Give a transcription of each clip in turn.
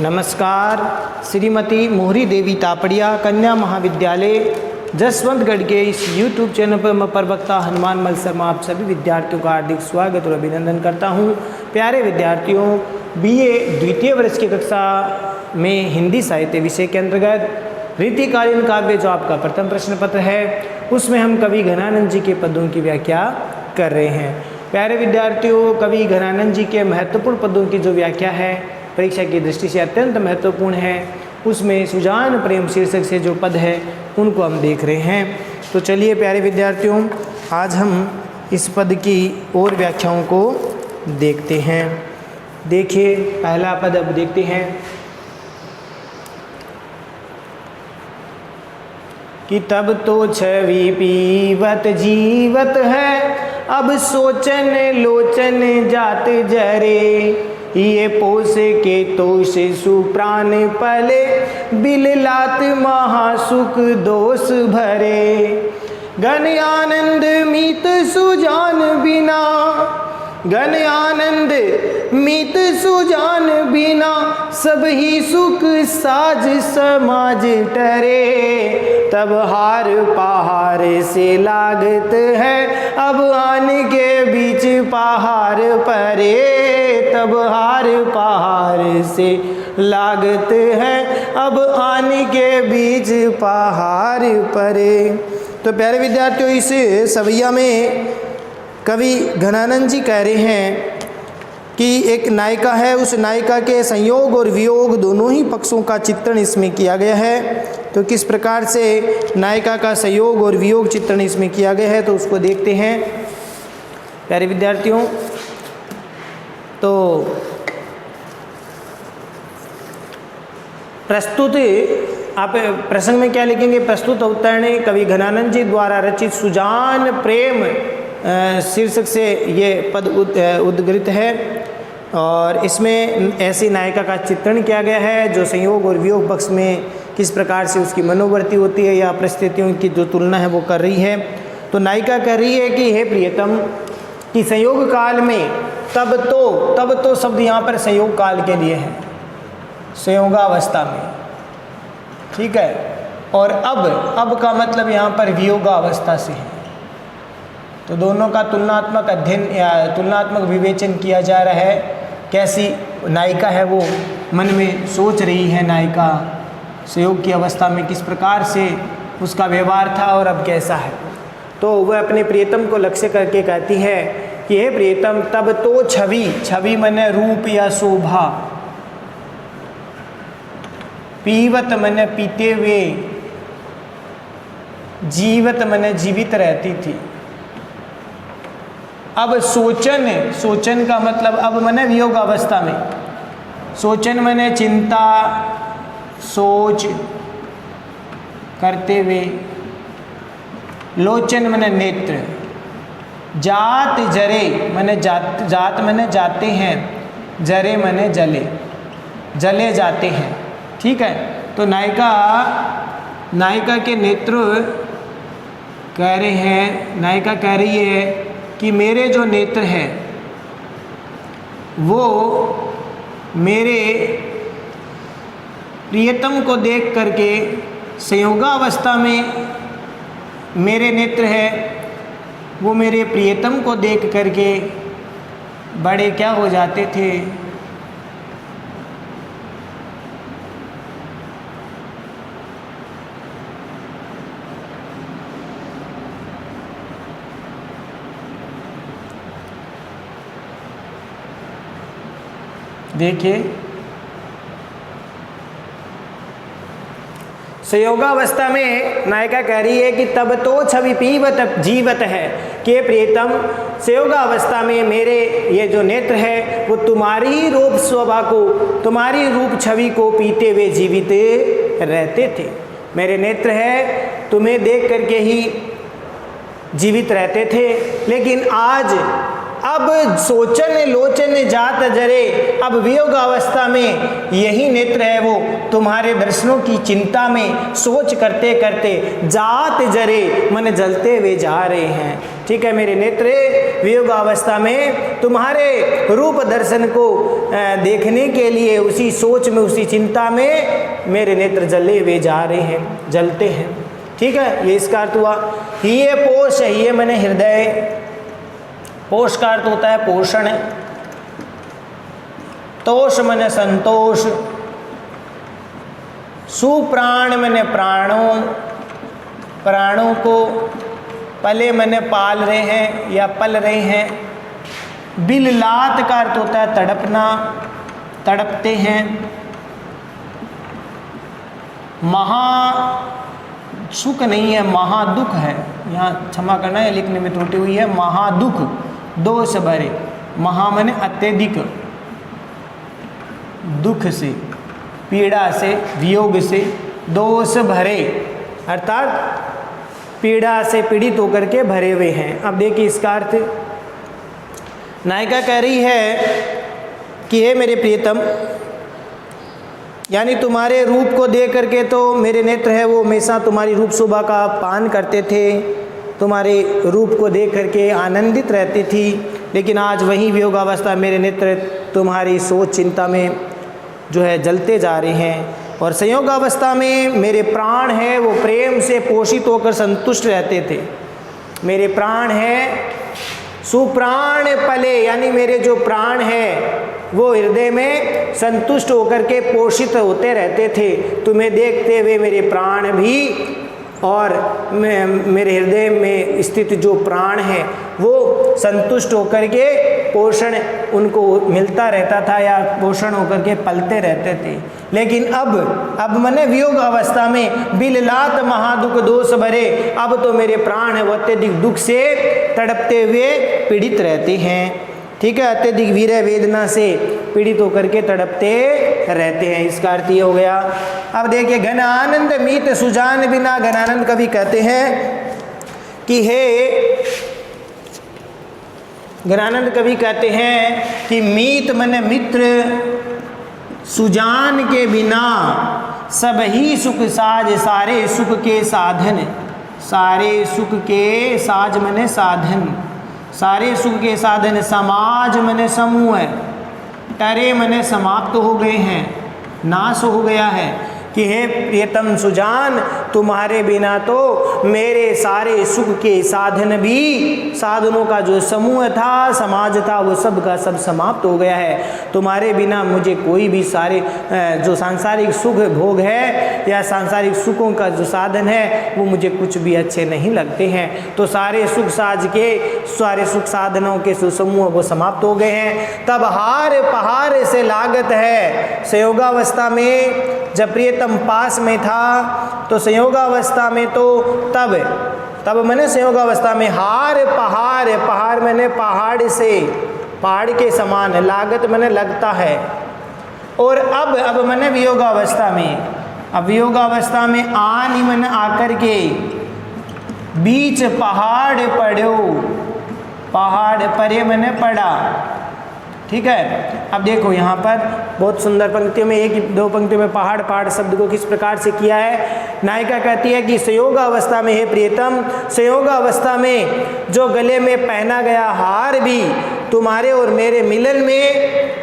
नमस्कार। श्रीमती मोहरी देवी तापड़िया कन्या महाविद्यालय जसवंतगढ़ के इस YouTube चैनल पर मैं प्रवक्ता हनुमान मल शर्मा आप सभी विद्यार्थियों का हार्दिक स्वागत और अभिनंदन करता हूं। प्यारे विद्यार्थियों, BA द्वितीय वर्ष की कक्षा में हिंदी साहित्य विषय के अंतर्गत रीतिकालीन काव्य जो आपका प्रथम प्रश्न पत्र है उसमें हम कवि घनानंद जी के पदों की व्याख्या कर रहे हैं। प्यारे विद्यार्थियों, कवि घनानंद जी के महत्वपूर्ण पदों की जो व्याख्या है परीक्षा की दृष्टि से अत्यंत महत्वपूर्ण है, उसमें सुजान प्रेम शीर्षक से जो पद है उनको हम देख रहे हैं। तो चलिए प्यारे विद्यार्थियों, आज हम इस पद की और व्याख्याओं को देखते हैं। देखिए पहला पद अब देखते हैं कि तब तो छवि पीवत जीवत है, अब सोचन लोचन जात जरे, ये पोस के तोष सुप्राण पले, बिललात महासुख दोष भरे, घन आनंद मीत सुजान बिना, घन आनंद मीत सुजान बिना, सब ही सुख साज समाज टरे, तब हार पहाड़ से लागत है, अब आन के बीच पहाड़ परे, तब हार पहाड़ से लागत है, अब आन के बीच पहाड़ परे। तो प्यारे विद्यार्थियों, इस सवैया में कवि घनानंद जी कह रहे हैं कि एक नायिका है, उस नायिका के संयोग और वियोग दोनों ही पक्षों का चित्रण इसमें किया गया है। तो किस प्रकार से नायिका का संयोग और वियोग चित्रण इसमें किया गया है तो उसको देखते हैं। प्यारे विद्यार्थियों, तो प्रस्तुत आप प्रसंग में क्या लिखेंगे? प्रस्तुत अवतरणी कवि घनानंद जी द्वारा रचित सुजान प्रेम शीर्षक से ये पद उद्धृत है और इसमें ऐसी नायिका का चित्रण किया गया है जो संयोग और वियोग पक्ष में किस प्रकार से उसकी मनोवृत्ति होती है या परिस्थितियों की जो तुलना है वो कर रही है। तो नायिका कह रही है कि हे प्रियतम, कि संयोग काल में तब तो शब्द यहाँ पर संयोग काल के लिए है, संयोगावस्था में, ठीक है। और अब का मतलब यहाँ पर वियोगावस्था से है। तो दोनों का तुलनात्मक अध्ययन या तुलनात्मक विवेचन किया जा रहा है। कैसी नायिका है वो मन में सोच रही है, नायिका संयोग की अवस्था में किस प्रकार से उसका व्यवहार था और अब कैसा है। तो वह अपने प्रियतम को लक्ष्य करके कहती है कि हे प्रियतम, तब तो छवि मने रूप या शोभा, पीवत मने पीते हुए, जीवत मने जीवित रहती थी। अब सोचन का मतलब अब मने वियोग अवस्था में, सोचन मने चिंता सोच करते हुए, लोचन मने नेत्र, जात जरे मने जात मने जाते हैं, जरे मने जले जाते हैं, ठीक है। तो नायिका के नेत्र कह रहे हैं, नायिका कह रही है कि मेरे जो नेत्र हैं वो मेरे प्रियतम को देख करके संयोगावस्था में मेरे नेत्र है वो मेरे प्रियतम को देख करके बड़े क्या हो जाते थे, देखिए संयोगावस्था में नायिका कह रही है कि तब तो छवि पीवत जीवत है, कि प्रियतम संयोगावस्था में मेरे ये जो नेत्र है वो तुम्हारी रूप शोभा को, तुम्हारी रूप छवि को पीते हुए जीवित रहते थे। मेरे नेत्र है तुम्हें देख करके ही जीवित रहते थे, लेकिन आज अब सोचन लोचन जात जरे, अब वियोग अवस्था में यही नेत्र है वो तुम्हारे दर्शनों की चिंता में सोच करते करते जात जरे मन जलते हुए जा रहे हैं। ठीक है मेरे नेत्र वियोग अवस्था में तुम्हारे रूप दर्शन को देखने के लिए उसी सोच में उसी चिंता में मेरे नेत्र जले हुए जा रहे हैं, जलते हैं। ठीक है, ये इसका अर्थ हुआ। ये पोष है, ये मैंने हृदय, पोष का अर्थ होता है पोषण, तोष मैंने संतोष, सुप्राण मैंने प्राणों, प्राणों को पले मैंने पाल रहे हैं या पल रहे हैं। बिललात का अर्थ होता है तड़पना, तड़पते हैं। महा सुख नहीं है, महादुख है, यहाँ क्षमा करना है लिखने में त्रुटि हुई है। महादुख दोष भरे, महा माने अत्यधिक, दुख से, पीड़ा से, वियोग से, दोष भरे अर्थात पीड़ा से पीड़ित होकर के भरे हुए हैं। अब देखिए इसका अर्थ, नायिका कह रही है कि हे मेरे प्रियतम, यानी तुम्हारे रूप को देख करके तो मेरे नेत्र है वो हमेशा तुम्हारी रूप शोभा का पान करते थे, तुम्हारे रूप को देख करके आनंदित रहती थी, लेकिन आज वही वियोग अवस्था मेरे नेत्र तुम्हारी सोच चिंता में जो है जलते जा रहे हैं। और संयोग अवस्था में मेरे प्राण है वो प्रेम से पोषित होकर संतुष्ट रहते थे। मेरे प्राण है सुप्राण पले, यानी मेरे जो प्राण है वो हृदय में संतुष्ट होकर के पोषित होते रहते थे। तुम्हें देखते हुए मेरे प्राण भी और मेरे हृदय में स्थित जो प्राण है वो संतुष्ट होकर के पोषण उनको मिलता रहता था या पोषण होकर के पलते रहते थे। लेकिन अब मैंने वियोग अवस्था में बिललात महादुख दोष भरे, अब तो मेरे प्राण है वो अत्यधिक दुख से तड़पते हुए पीड़ित रहते हैं। ठीक है, अत्यधिक वीर्य वेदना से पीड़ित होकर के तड़पते रहते हैं, इसका अर्थ ये हो गया। अब देखिए घन आनंद मीत सुजान बिना, घनानंद कवि कहते हैं कि हे, घनानंद कवि कहते हैं कि मीत मन मित्र सुजान के बिना सब ही सुख साज, सारे सुख के साधन, सारे सुख के साज मने साधन, सारे सुख के साधन, समाज मने समूह, टरे मने समाप्त हो गए हैं, नाश हो गया है। कि हे प्रियतम सुजान, तुम्हारे बिना तो मेरे सारे सुख के साधन भी, साधनों का जो समूह था, समाज था, वो सब का सब समाप्त हो गया है। तुम्हारे बिना मुझे कोई भी सारे जो सांसारिक सुख भोग है या सांसारिक सुखों का जो साधन है वो मुझे कुछ भी अच्छे नहीं लगते हैं। तो सारे सुख साज के, सारे सुख साधनों के सुसमूह वो समाप्त हो गए हैं। तब हार पहाड़ से लागत है। संयोगावस्था में जब प्रियतम पास में था तो संयोगावस्था में तो तब मैंने संयोगावस्था में हार पहाड़, पहाड़ मैंने पहाड़ से, पहाड़ के समान, लागत मैंने लगता है। और अब मैंने वियोगावस्था में, अब वियोगावस्था में आनी मैंने आकर के बीच पहाड़ पढ़ो, पहाड़ परे मैंने पढ़ा। ठीक है, अब देखो यहाँ पर बहुत सुंदर पंक्तियों में, एक दो पंक्तियों में पहाड़ पहाड़ शब्द को किस प्रकार से किया है। नायिका कहती है कि संयोग अवस्था में, हे प्रियतम, संयोग अवस्था में जो गले में पहना गया हार भी तुम्हारे और मेरे मिलन में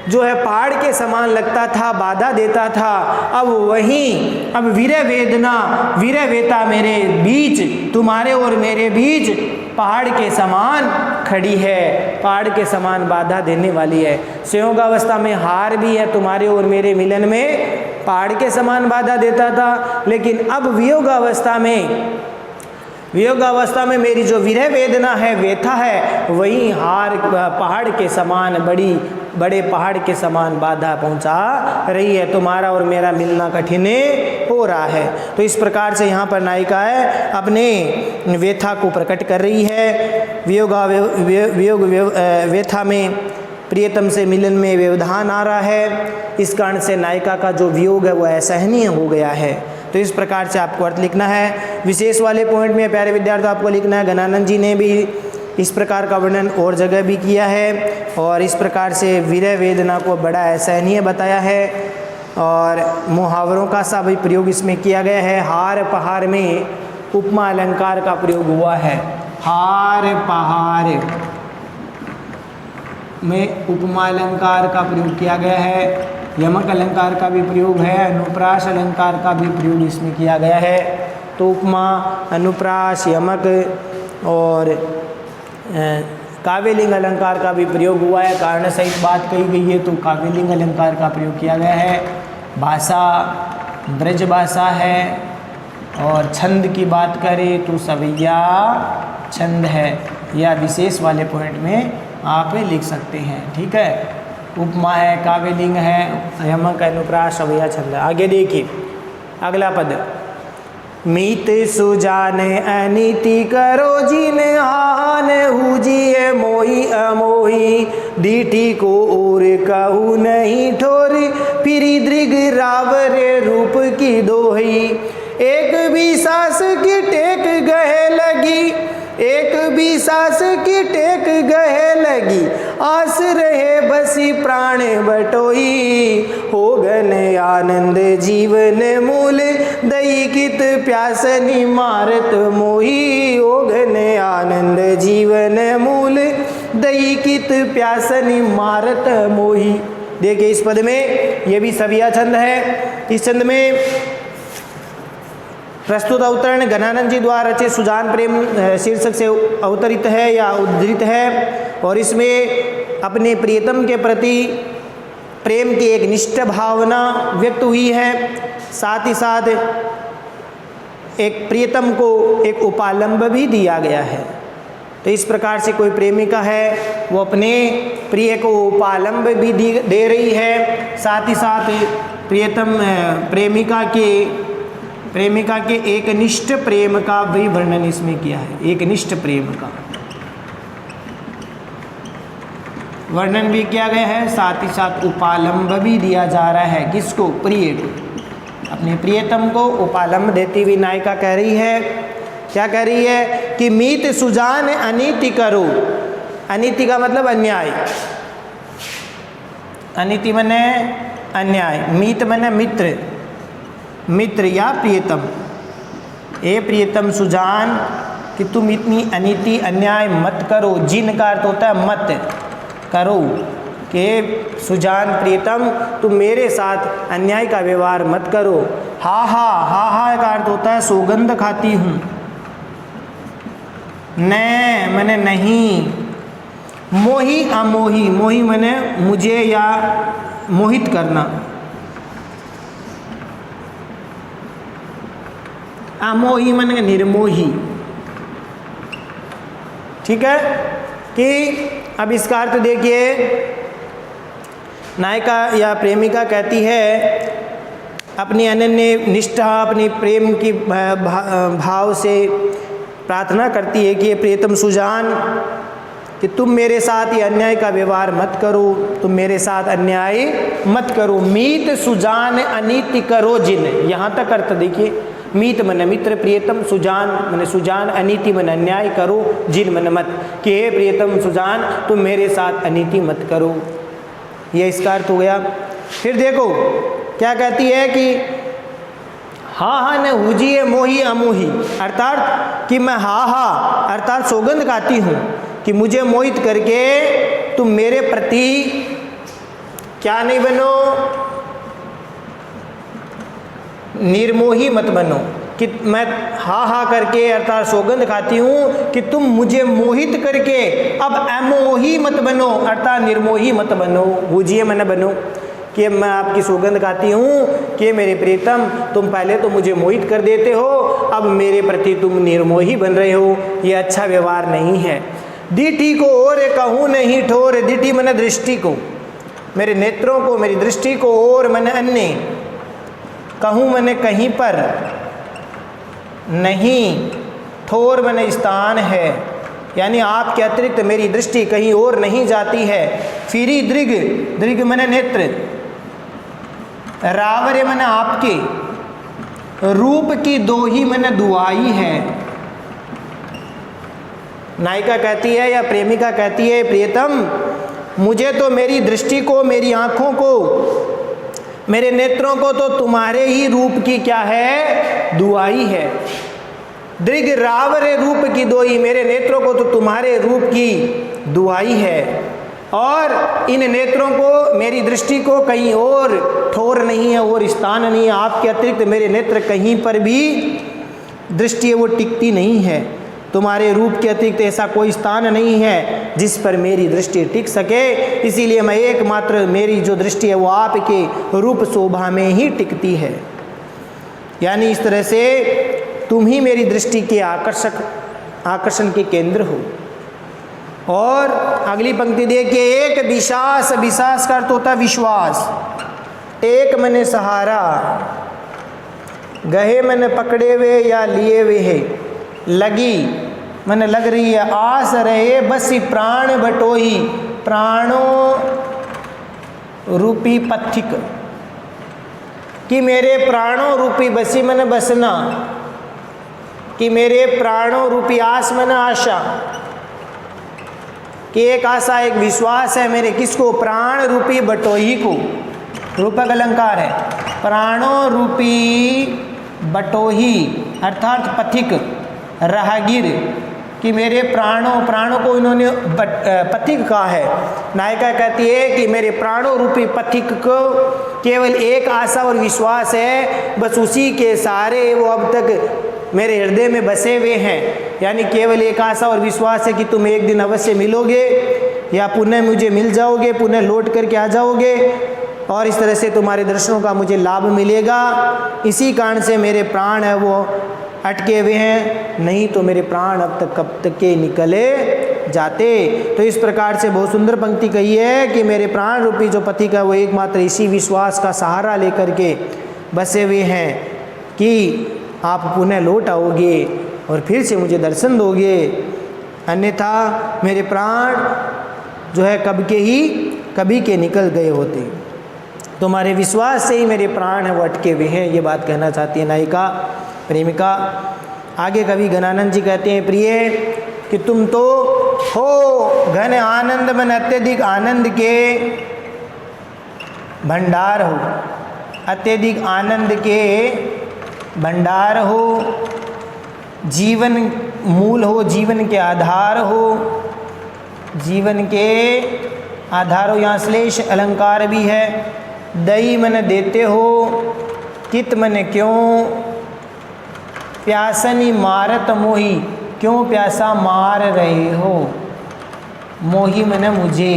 जो है पहाड़ के समान लगता था, बाधा देता था। अब वहीं, अब वीर्य वेदना, वीर्य वेता मेरे बीच, तुम्हारे और मेरे बीच पहाड़ के समान खड़ी है, पहाड़ के समान बाधा देने वाली है। संयोगावस्था में हार भी है, तुम्हारे और मेरे मिलन में पहाड़ के समान बाधा देता था। लेकिन अब वियोगावस्था में, वियोगावस्था में मेरी जो विरह वेदना है, व्यथा है, वही हार पहाड़ के समान, बड़े पहाड़ के समान बाधा पहुंचा रही है। तुम्हारा और मेरा मिलना कठिन हो रहा है। तो इस प्रकार से यहाँ पर नायिका है अपने व्यथा को प्रकट कर रही है। वियोग व्यथा में प्रियतम से मिलन में व्यवधान आ रहा है। इस कारण से नायिका का जो वियोग है वो असहनीय हो गया है। तो इस प्रकार से आपको अर्थ लिखना है। विशेष वाले पॉइंट में प्यारे विद्यार्थी आपको लिखना है, घनानंद जी ने भी इस प्रकार का वर्णन और जगह भी किया है और इस प्रकार से विरह वेदना को बड़ा असहनीय बताया है और मुहावरों का सा भी प्रयोग इसमें किया गया है। हार पहाड़ में उपमा अलंकार का प्रयोग हुआ है। हार पहाड़ में उपमा अलंकार का प्रयोग किया गया है। यमक अलंकार का भी प्रयोग है, अनुप्रास अलंकार का भी प्रयोग इसमें किया गया है। तो उपमा, अनुप्रास, यमक और काव्यलिंग अलंकार का भी प्रयोग हुआ है। कारण सहित बात कही गई है तो काव्यलिंग अलंकार का प्रयोग किया गया है। भाषा ब्रज भाषा है और छंद की बात करें तो सवैया छंद है। या विशेष वाले पॉइंट में आप लिख सकते हैं। ठीक है, उपमा है, काव्यलिंग है, यमक, अनुप्रास, सवैया छंद। आगे देखिए अगला पद। मीत सुजान अनीति करो जिन हान हुजिए मोही अमोही दीठी को और कहू नहीं ठोर फिरी दृग रावरे रूप की दोही। एक भी सास की टेक गहे लगी, एक भी सास की टेक गहे लगी आस रहे बसी प्राण बटोई। हो गन आनंद जीवन मूल दई कित प्यासनी मारत मोही। हो गन आनंद जीवन मूल दई कित प्यासनी मारत मोही। देखिए इस पद में ये भी सवैया छंद है। इस छंद में प्रस्तुत अवतरण घनानंद जी द्वारा रचित सुजान प्रेम शीर्षक से अवतरित है या उद्धृत है और इसमें अपने प्रियतम के प्रति प्रेम की एक निष्ठ भावना व्यक्त हुई है। साथ ही साथ एक प्रियतम को एक उपालंब भी दिया गया है। तो इस प्रकार से कोई प्रेमिका है वो अपने प्रिय को उपालंब भी दे रही है। साथ ही साथ प्रियतम प्रेमिका के एक निष्ठ प्रेम का भी वर्णन इसमें किया है। एक निष्ठ प्रेम का वर्णन भी किया गया है। साथ ही साथ उपालंब भी दिया जा रहा है। किसको? प्रिय को। अपने प्रियतम को उपालंब देती हुई नायिका कह रही है, क्या कह रही है कि मीत सुजान अनीति करो। अनीति का मतलब अन्याय, अनीति मने अन्याय, मीत मने मित्र, मित्र या प्रियतम। ए प्रियतम सुजान कि तुम इतनी अनीति अन्याय मत करो। जिन का अर्थ होता है मत करो, कि सुजान प्रियतम तुम मेरे साथ अन्याय का व्यवहार मत करो। हा हा, हा हा का अर्थ होता है सौगंध खाती हूँ। न मैंने नहीं, मोही अमोही, मोही मैंने मुझे या मोहित करना, अमोही मैंने निर्मोही। ठीक है कि अब इसका अर्थ देखिए, नायिका या प्रेमिका कहती है अपनी अनन्य निष्ठा, अपनी प्रेम की भाव से प्रार्थना करती है कि ये प्रियतम सुजान कि तुम मेरे साथ ये अन्याय का व्यवहार मत करो, तुम मेरे साथ अन्याय मत करो। मीत सुजान अनीति करो जिन, यहाँ तक अर्थ देखिए। मीत मन मित्र, प्रियतम, सुजान मन सुजान, अनीति मन अन्याय करो, जिन मन मत, कि हे प्रियतम सुजान तुम मेरे साथ अनीति मत करो। यह इसका अर्थ हो गया। फिर देखो क्या कहती है कि हाँ हाँ न हुजिए मोही अमोही, अर्थात कि मैं हाँ हाँ अर्थात सौगंध खाती हूँ कि मुझे मोहित करके तुम मेरे प्रति क्या नहीं बनो, निर्मोही मत बनो। कि मैं हाँ हाँ करके अर्थात सौगंध खाती हूँ कि तुम मुझे मोहित करके अब अमोही मत बनो, अर्थात निर्मोही मत बनो। हुजिए मन बनो कि मैं आपकी सौगंध खाती हूँ कि मेरे प्रियतम तुम पहले तो मुझे मोहित कर देते हो, अब मेरे प्रति तुम निर्मोही बन रहे हो। ये अच्छा व्यवहार नहीं है। दीठी को और कहूँ नहीं ठोर, दीठी मन दृष्टि को, मेरे नेत्रों को, मेरी दृष्टि को, और मन अन्य, कहूँ मैंने कहीं पर नहीं, ठोर मैंने स्थान है, यानी आपके अतिरिक्त मेरी दृष्टि कहीं और नहीं जाती है। फिरी दृग, दृग मैंने नेत्र, रावरे मैंने आपके, रूप की दोही मैंने दुआई है। नायिका कहती है या प्रेमिका कहती है, प्रियतम मुझे तो मेरी दृष्टि को, मेरी आँखों को, मेरे नेत्रों को तो तुम्हारे ही रूप की क्या है, दुआई है। दृग रावरे रूप की दोई, मेरे नेत्रों को तो तुम्हारे रूप की दुआई है। और इन नेत्रों को, मेरी दृष्टि को कहीं और ठोर नहीं है, और स्थान नहीं है, आपके अतिरिक्त मेरे नेत्र कहीं पर भी दृष्टि है वो टिकती नहीं है। तुम्हारे रूप के अतिरिक्त ऐसा कोई स्थान नहीं है जिस पर मेरी दृष्टि टिक सके। इसीलिए मैं एकमात्र, मेरी जो दृष्टि है वो आपके रूप शोभा में ही टिकती है। यानी इस तरह से तुम ही मेरी दृष्टि के आकर्षण के केंद्र हो। और अगली पंक्ति देखिए, एक विश्वास, विश्वास का अर्थ होता है विश्वास। एक मैंने सहारा, गहे मैंने पकड़े हुए या लिए हुए है, लगी मैंने लग रही है, आस रहे बस प्राण बटोही, प्राणों रूपी पथिक, कि मेरे प्राणों रूपी बसी मैंने बसना, कि मेरे प्राणों रूपी आस मैंने आशा, कि एक आशा एक विश्वास है मेरे किसको, प्राण रूपी बटोही को। रूपक अलंकार है, प्राणों रूपी बटोही अर्थात पथिक, राहगीर, कि मेरे प्राणों को इन्होंने पथिक कहा है। नायिका कहती है कि मेरे प्राणों रूपी पथिक को केवल एक आशा और विश्वास है, बस उसी के सहारे वो अब तक मेरे हृदय में बसे हुए हैं। यानी केवल एक आशा और विश्वास है कि तुम एक दिन अवश्य मिलोगे या पुनः मुझे मिल जाओगे, पुनः लौट करके आ जाओगे, और इस तरह से तुम्हारे दर्शनों का मुझे लाभ मिलेगा। इसी कारण से मेरे प्राण है वो अटके हुए हैं, नहीं तो मेरे प्राण अब तक कब तक के निकले जाते। तो इस प्रकार से बहुत सुंदर पंक्ति कही है कि मेरे प्राण रूपी जो पथिक है वो एकमात्र इसी विश्वास का सहारा लेकर के बसे हुए हैं कि आप पुनः लौट आओगे और फिर से मुझे दर्शन दोगे, अन्यथा मेरे प्राण जो है कभी के निकल गए होते। तुम्हारे विश्वास से ही मेरे प्राण है वो अटके हुए हैं, ये बात कहना चाहती है नायिका प्रेमिका। आगे कवि घनानंद जी कहते हैं, प्रिय कि तुम तो हो घन आनंद मन, अत्यधिक आनंद के भंडार हो, अत्यधिक आनंद के भंडार हो, जीवन मूल हो, जीवन के आधार हो, जीवन के आधार हो। यहाँ श्लेष अलंकार भी है। दई मन देते हो, कित मन क्यों प्यासनी मारत मोही, क्यों प्यासा मार रहे हो। मोही मन मुझे,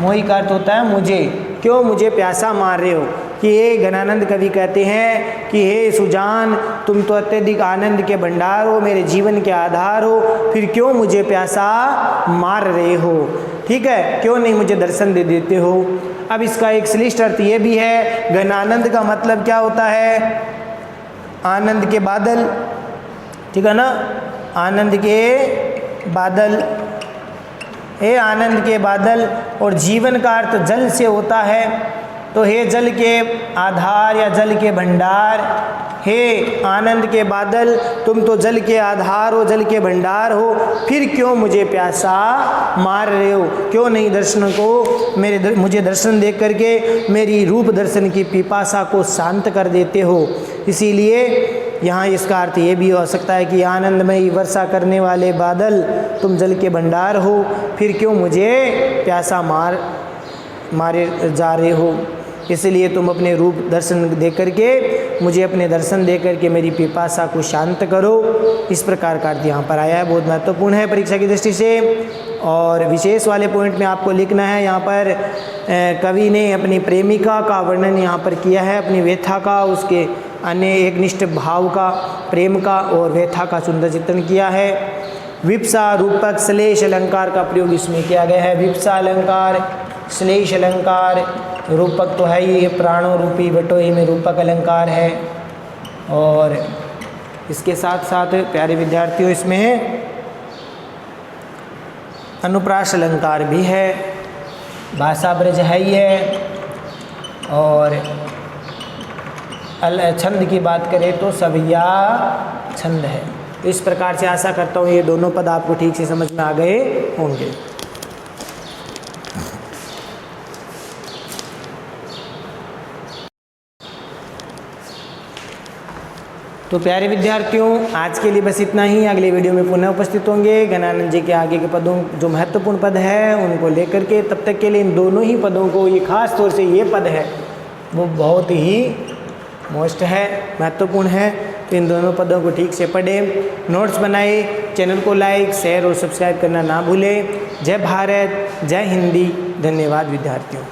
मोही का अर्थ होता है मुझे, क्यों मुझे प्यासा मार रहे हो। कि ये घनानंद कवि कहते हैं कि हे सुजान, तुम तो अत्यधिक आनंद के भंडार हो, मेरे जीवन के आधार हो, फिर क्यों मुझे प्यासा मार रहे हो। ठीक है, क्यों नहीं मुझे दर्शन दे देते हो। अब इसका एक श्लिष्ट अर्थ ये भी है, घनानंद का मतलब क्या होता है, आनंद के बादल, ठीक है ना, आनंद के बादल, हे आनंद के बादल। और जीवन का अर्थ जल से होता है, तो हे जल के आधार या जल के भंडार, हे आनंद के बादल, तुम तो जल के आधार हो, जल के भंडार हो, फिर क्यों मुझे प्यासा मार रहे हो। क्यों नहीं दर्शन को मुझे दर्शन देख करके मेरी रूप दर्शन की पिपासा को शांत कर देते हो। इसीलिए यहाँ इसका अर्थ ये भी हो सकता है कि आनंदमयी वर्षा करने वाले बादल, तुम जल के भंडार हो, फिर क्यों मुझे प्यासा मारे जा रहे हो। इसलिए तुम अपने रूप दर्शन दे करके मुझे अपने दर्शन दे करके मेरी पिपासा को शांत करो। इस प्रकार का अर्थ यहाँ पर आया है, बहुत महत्वपूर्ण है परीक्षा की दृष्टि से। और विशेष वाले पॉइंट में आपको लिखना है, यहाँ पर कवि ने अपनी प्रेमिका का वर्णन यहाँ पर किया है, अपनी व्यथा का, उसके अन्य एकनिष्ठ भाव का, प्रेम का और व्यथा का सुंदर चित्रण किया है। विप्सा रूपक श्लेष अलंकार का प्रयोग इसमें किया गया है। विप्सा अलंकार, श्लेष अलंकार, रूपक तो है ही, प्राणों रूपी बटोही में रूपक अलंकार है। और इसके साथ साथ प्यारे विद्यार्थियों इसमें अनुप्रास अलंकार भी है, भाषा ब्रज है ही है। और छंद की बात करें तो सविया छंद है। तो इस प्रकार से आशा करता हूँ ये दोनों पद आपको ठीक से समझ में आ गए होंगे। तो प्यारे विद्यार्थियों, आज के लिए बस इतना ही। अगले वीडियो में पुनः उपस्थित होंगे गणानंद जी के आगे के पदों, जो महत्वपूर्ण पद है उनको लेकर के। तब तक के लिए इन दोनों ही पदों को, ये खास तौर से ये पद है वो बहुत ही मोस्ट है, महत्वपूर्ण है। तो इन दोनों पदों को ठीक से पढ़ें, नोट्स बनाए, चैनल को लाइक, शेयर और सब्सक्राइब करना ना भूलें। जय भारत, जय हिंदी। धन्यवाद विद्यार्थियों।